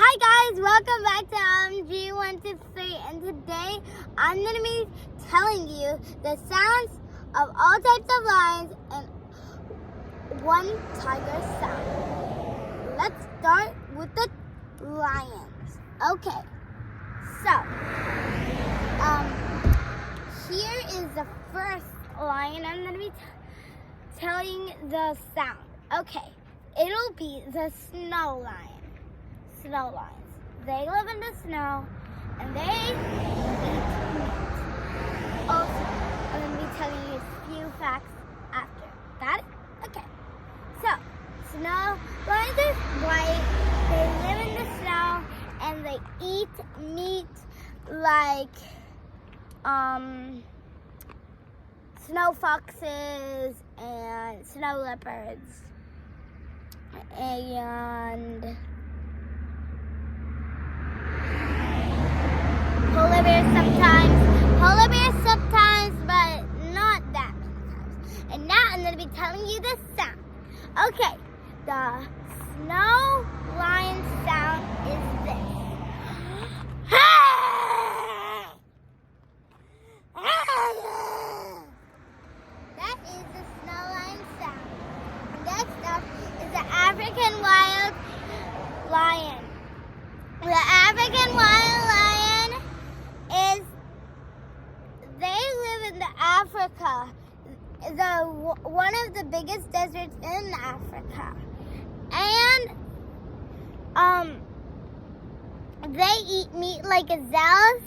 Hi guys, welcome back to G123, and today I'm going to be telling you the sounds of all types of lions and one tiger sound. Let's start with the lions. Okay, so here is the first lion. I'm going to be telling the sound. Okay, it'll be the snow lion. Snow lions. They live in the snow and they eat meat. Also, I'm going to be telling you a few facts after. Got it? Okay. So, snow lions are white. They live in the snow and they eat meat like snow foxes and snow leopards and polar bears sometimes, but not that many times. And now I'm going to be telling you the sound. Okay, the snow lion sound is this. That is the snow lion sound. Next up is the African wild lion. The African wild lion they live in Africa, one of the biggest deserts in Africa, and they eat meat like gazelles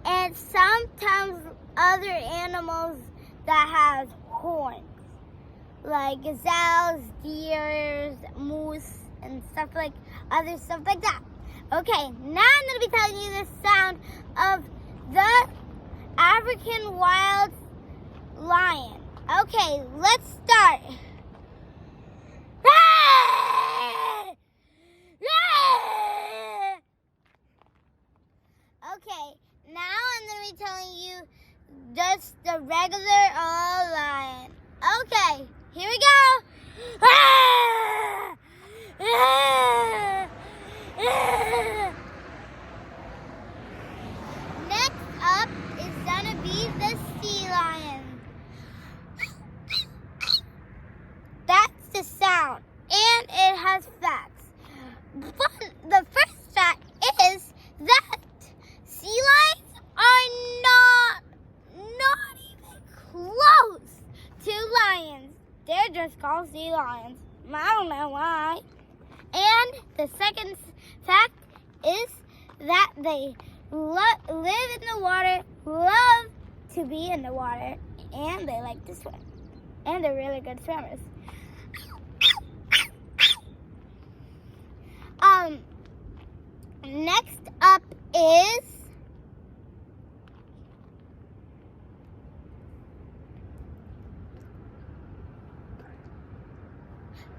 and sometimes other animals that have horns, like gazelles, deers, moose, and stuff like that. Okay, now I'm going to be telling you the sound of the African wild lion. Okay, let's start. Okay, now I'm going to be telling you just the regular lion. Okay, here we go. Next up is gonna be the sea lion. That's the sound, and it has facts. But the first fact is that sea lions are not even close to lions. They're just called sea lions. I don't know why. And the second fact is that they live in the water, love to be in the water, and they like to swim. And they're really good swimmers.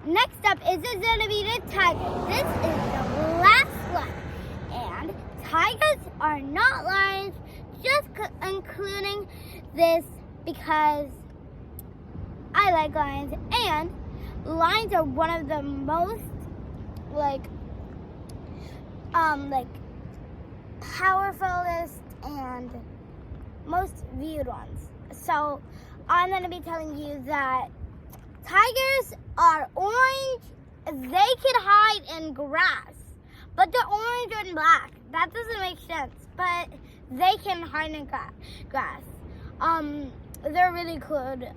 Next up is going to be the tiger. This is the last one. And tigers are not lions, just including this because I like lions. And lions are one of the most powerfulest and most viewed ones. So I'm going to be telling you that tigers are orange. They can hide in grass, but they're orange and black. That doesn't make sense, but they can hide in grass. They're really good,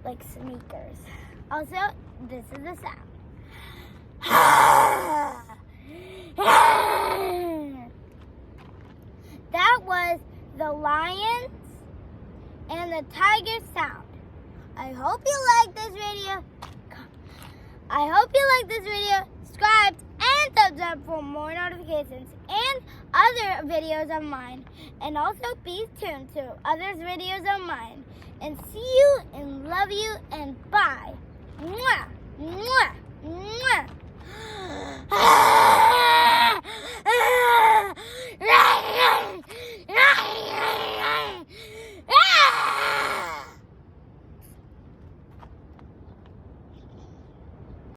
like sneakers. Also, this is the sound. That was the lions and the tiger sound. I hope you like this video. Subscribe and thumbs up for more notifications and other videos of mine. And also be tuned to other videos of mine. And see you and love you and bye. Mwah! Mwah!